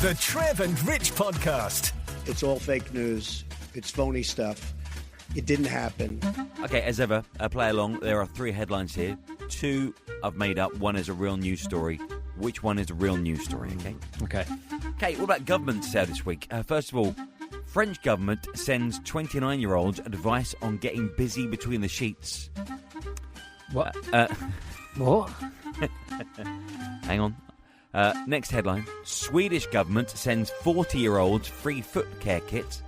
The Trev and Rich Podcast. It's all fake news. It's phony stuff. It didn't happen. Okay, as ever, play along. There are 3 headlines here. 2 I've made up. 1 is a real news story. Which one is a real news story, okay? Okay, what about government this week? First of all, French government sends 29-year-olds advice on getting busy between the sheets. What? What? Hang on. Next headline. Swedish government sends 40-year-olds free foot care kits.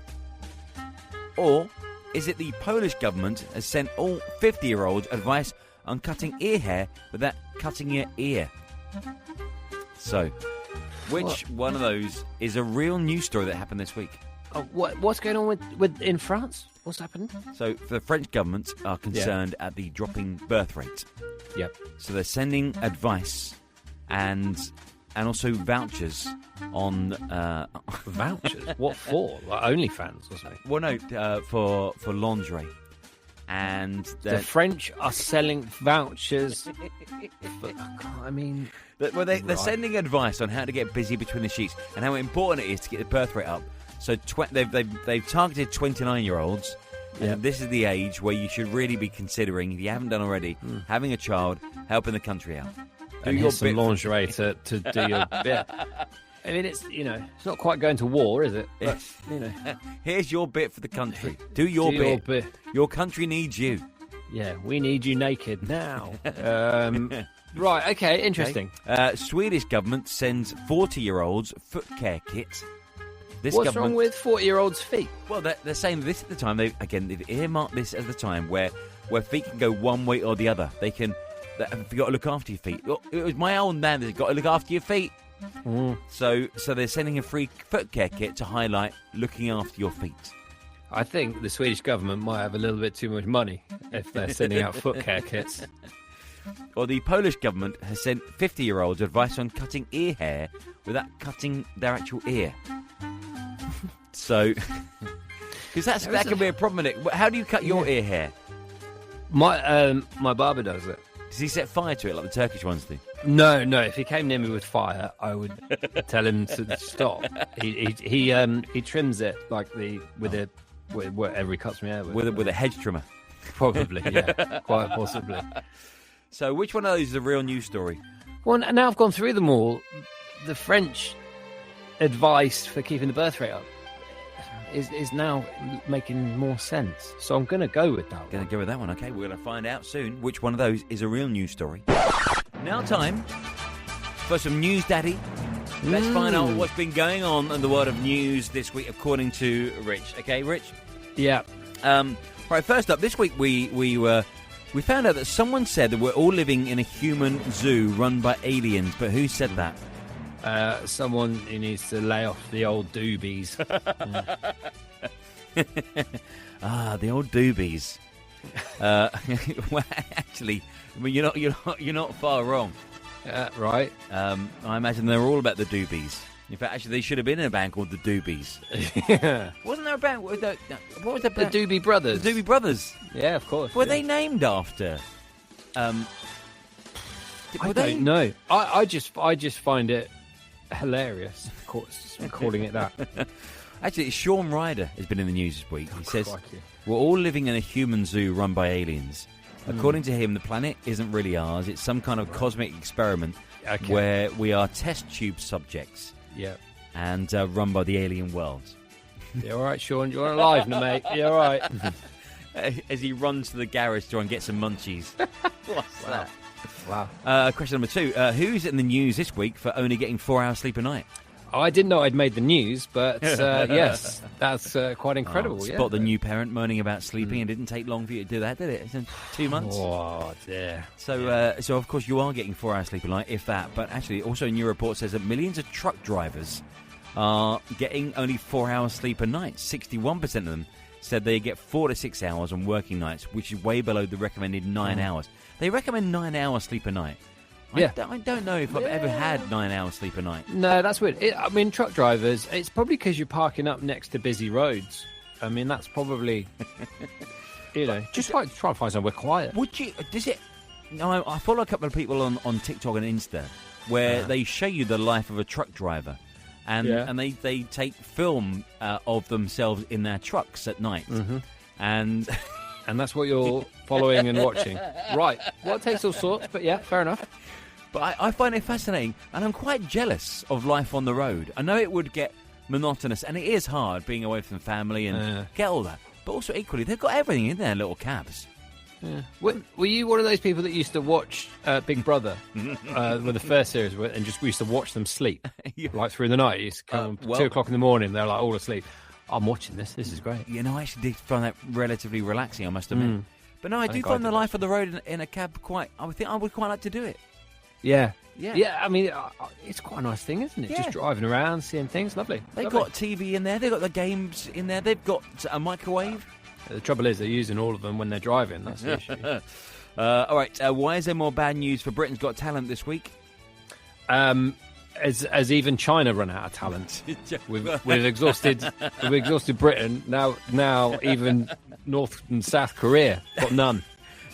Or is it the Polish government has sent all 50-year-olds advice on cutting ear hair without cutting your ear? So, which one of those is a real news story that happened this week? Oh, what's going on with in France? What's happened? So, the French government are concerned at the dropping birth rate. Yep. So they're sending advice and also vouchers on Vouchers? What for? Like OnlyFans or something? well, no, for lingerie, and The French are selling vouchers. they're sending advice on how to get busy between the sheets and how important it is to get the birth rate up. So they've targeted 29-year-olds. Yeah. And this is the age where you should really be considering, if you haven't done already, having a child, helping the country out. And here's some lingerie to do your bit. I mean, it's not quite going to war, is it? But, Here's your bit for the country. Do your bit. Your country needs you. Yeah, we need you naked now. Right, okay, interesting. Okay. Swedish government sends 40-year-olds foot care kits. What's wrong with 40-year-olds' feet? Well, they're saying this at the time. They've earmarked this as the time where feet can go one way or the other. You've got to look after your feet. It was my old man that's got to look after your feet. So they're sending a free foot care kit to highlight looking after your feet. I think the Swedish government might have a little bit too much money if they're sending out foot care kits. Or the Polish government has sent 50-year-olds advice on cutting ear hair without cutting their actual ear. So, because that can be a problem. How do you cut your ear hair? My barber does it. Does he set fire to it like the Turkish ones do? No. If he came near me with fire, I would tell him to stop. He trims it like whatever he cuts me hair With a hedge trimmer. Probably, yeah, quite possibly. So, which one of those is a real news story? Well, now I've gone through them all. The French advice for keeping the birth rate up is now making more sense. So I'm going to go with that. Going to go with that one, okay? We're going to find out soon which one of those is a real news story. Now time for some Newsdaddy. Let's find out what's been going on in the world of news this week, according to Rich. Okay, Rich? Yeah. Right, first up, this week we found out that someone said that we're all living in a human zoo run by aliens, but who said that? Someone who needs to lay off the old doobies. The old doobies. Well, actually, I mean, you're not far wrong. Right. I imagine they're all about the doobies. In fact, actually, they should have been in a band called the Doobies. Yeah. Wasn't there a band? What was that band? The Doobie Brothers. The Doobie Brothers. Yeah, of course. Were they named after? I don't know. I just find it hilarious calling it that. Actually, Sean Ryder has been in the news this week. He says, crikey. we're all living in a human zoo run by aliens. According to him, the planet isn't really ours. It's some kind of cosmic experiment where we are test tube subjects. Yeah. And run by the alien world. You all right, Sean? You're alive now, mate. You all right? As he runs to the garage to try and get some munchies. What's that? Wow. Question number 2. Who's in the news this week for only getting 4 hours sleep a night? I didn't know I'd made the news, but yes, that's quite incredible. Spot the new parent moaning about sleeping. It didn't take long for you to do that, did it? It's in 2 months. Oh, dear. So, of course, you are getting 4 hours sleep a night, if that. But actually, also a new report says that millions of truck drivers are getting only 4 hours sleep a night. 61% of them said they get 4 to 6 hours on working nights, which is way below the recommended 9 hours. They recommend 9 hours sleep a night. Yeah. I don't know if I've ever had 9 hours sleep a night. No, that's weird. I mean, truck drivers, it's probably because you're parking up next to busy roads. I mean, that's probably, just try and find somewhere quiet. Would you, I follow a couple of people on TikTok and Insta where they show you the life of a truck driver. and they take film of themselves in their trucks at night, and that's what you're following and watching, right? Well, it takes all sorts, but yeah, fair enough. But I find it fascinating, and I'm quite jealous of life on the road. I know it would get monotonous, and it is hard being away from family and get all that. But also equally, they've got everything in their little cabs. Yeah. Were you one of those people that used to watch Big Brother when the first series were, and just used to watch them sleep like through the night? You used to come 2 o'clock in the morning, they're like all asleep. I'm watching this. This is great. You know, I actually did find that relatively relaxing, I must admit. But no, I do find the life of the road in a cab quite. I think I would quite like to do it. Yeah. I mean, it's quite a nice thing, isn't it? Yeah. Just driving around, seeing things. Lovely. They've got TV in there. They've got the games in there. They've got a microwave. The trouble is they're using all of them when they're driving. That's the issue. All right. Why is there more bad news for Britain's Got Talent this week? As even China run out of talent, we've exhausted Britain. Now even North and South Korea got none.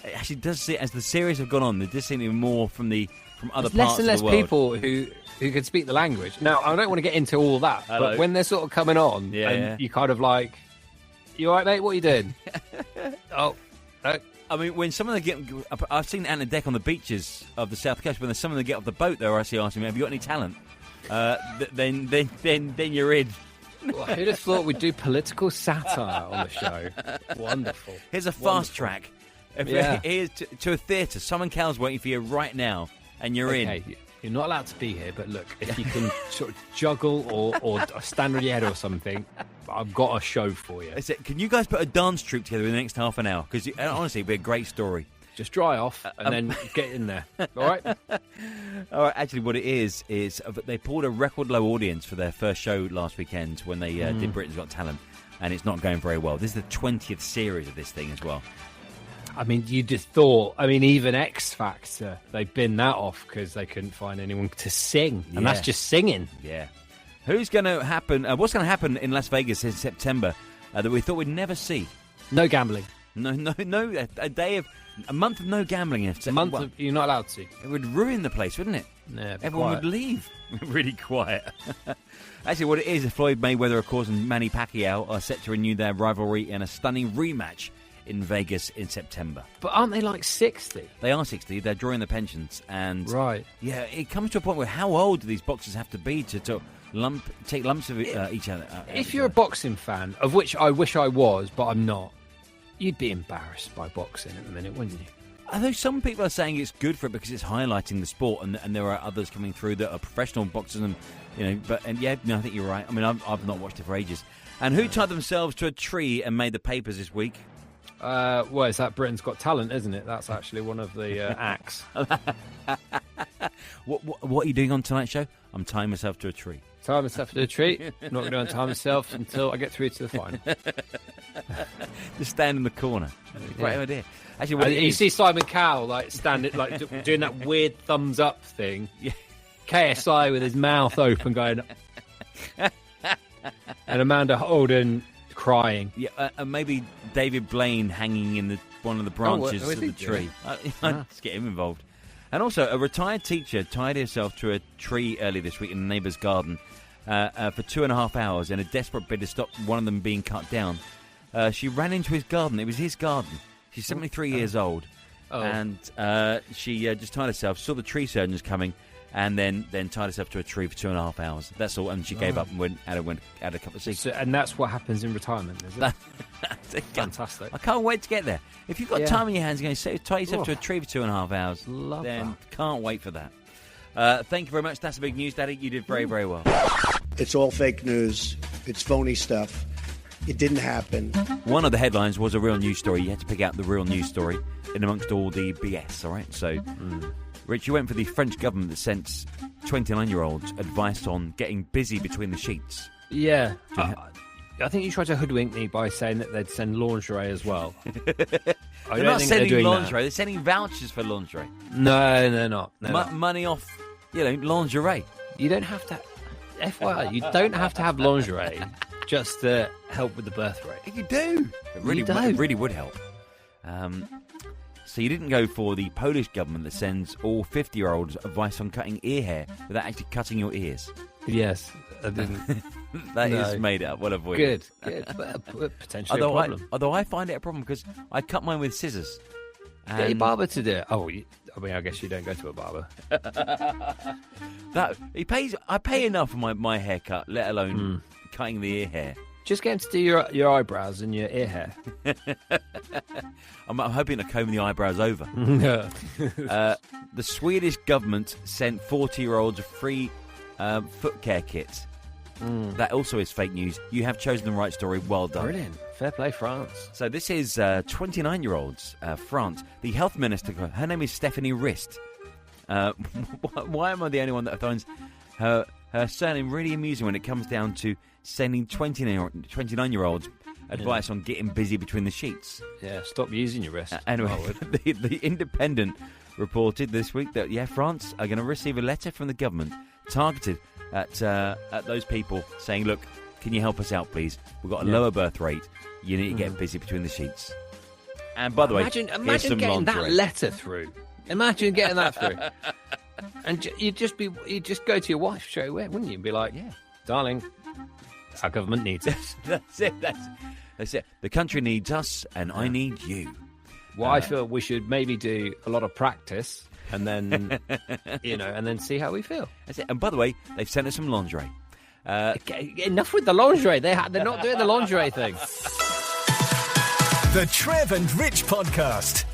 It actually does seem, as the series have gone on, there does seem to be more from other There's parts of the world. less and less people who can speak the language. Now, I don't want to get into all that, but when they're sort of coming on, you kind of like, you all right, mate? What are you doing? I mean, when some of them get... I've seen Ant and Dec on the beaches of the South Coast. When some of them get off the boat, they're actually asking me, have you got any talent? Then you're in. Well, who'd have thought we'd do political satire on the show? Wonderful. Here's a fast track. Here's to a theatre. Simon Cowell's waiting for you right now, and you're in. You're not allowed to be here, but look, if you can sort of juggle or stand on your head or something, I've got a show for you. Can you guys put a dance troupe together in the next half an hour? Because honestly, it'd be a great story. Just dry off and then get in there. All right? All right. Actually, what it is they pulled a record low audience for their first show last weekend when they did Britain's Got Talent, and it's not going very well. This is the 20th series of this thing as well. I mean, you just thought, even X Factor, they binned that off because they couldn't find anyone to sing. And that's just singing. Yeah. What's going to happen in Las Vegas in September that we thought we'd never see? No gambling. No. A month of no gambling. You're not allowed to. It would ruin the place, wouldn't it? Yeah, everyone would leave. Really quiet. Actually, what it is, Floyd Mayweather, of course, and Manny Pacquiao are set to renew their rivalry in a stunning rematch in Vegas in September. But aren't they like 60? They are 60. They're drawing the pensions. And right. Yeah, it comes to a point where how old do these boxers have to be to take lumps of each other? If you're a boxing fan, of which I wish I was, but I'm not, you'd be embarrassed by boxing at the minute, wouldn't you? Although some people are saying it's good for it because it's highlighting the sport, and there are others coming through that are professional boxers, and I think you're right. I mean, I've not watched it for ages. And who tied themselves to a tree and made the papers this week? Well, it's that Britain's Got Talent, isn't it? That's actually one of the acts. What are you doing on tonight's show? I'm tying myself to a tree. Tie myself to a tree. I'm not going to untie myself until I get through to the final. Just stand in the corner. Great idea. Actually, you see Simon Cowell standing, doing that weird thumbs up thing. Yeah. KSI with his mouth open, going, and Amanda Holden crying. Yeah, maybe David Blaine hanging in one of the branches of the tree. Let's get him involved. And also, a retired teacher tied herself to a tree early this week in a neighbour's garden for 2.5 hours in a desperate bid to stop one of them being cut down. She ran into his garden. It was his garden. She's 73 years old. Oh. And she just tied herself, saw the tree surgeons coming, and then tied herself to a tree for 2.5 hours. That's all. And she gave up and had a cup of tea. So, and that's what happens in retirement, is it? Fantastic. I can't wait to get there. If you've got time in your hands, tie yourself to a tree for 2.5 hours. Love then that. Can't wait for that. Thank you very much. That's a big news, Daddy. You did very, very well. It's all fake news. It's phony stuff. It didn't happen. One of the headlines was a real news story. You had to pick out the real news story in amongst all the BS, all right? So, Rich, you went for the French government that sent 29-year-olds advice on getting busy between the sheets. Yeah. I think you tried to hoodwink me by saying that they'd send lingerie as well. They're not sending lingerie. They're sending vouchers for lingerie. No, they're not. Money off, lingerie. You don't have to... FYI, you don't have to have lingerie just to help with the birth rate. You do. It really would help. So you didn't go for the Polish government that sends all 50-year-olds advice on cutting ear hair without actually cutting your ears. Yes. I didn't. That is made up. Well avoided. Good. But potentially a problem. Although I find it a problem because I cut mine with scissors. Get your barber to do it. Oh, I guess you don't go to a barber. I pay enough for my haircut, let alone cutting the ear hair. Just get him to do your eyebrows and your ear hair. I'm hoping to comb the eyebrows over. The Swedish government sent 40-year-olds a free foot care kit. That also is fake news. You have chosen the right story. Well done. Brilliant. Fair play, France. So this is 29-year-olds, France. The health minister, her name is Stephanie Rist. Why am I the only one that finds her surname really amusing when it comes down to sending 29-year-olds advice on getting busy between the sheets? Yeah, stop using your wrist. Anyway, the Independent reported this week that, France are going to receive a letter from the government targeted at those people saying, look, can you help us out, please? We've got a lower birth rate. You need to get busy between the sheets. And by the way, imagine some getting lingerie. that letter through. Imagine getting that through. And you'd just go to your wife straight away, wouldn't you? And be like, darling, our government needs us. That's it. The country needs us, and I need you. Well, I feel we should maybe do a lot of practice, and then and then see how we feel. That's it. And by the way, they've sent us some lingerie. Enough with the lingerie. They're not doing the lingerie thing. The Trev and Rich Podcast.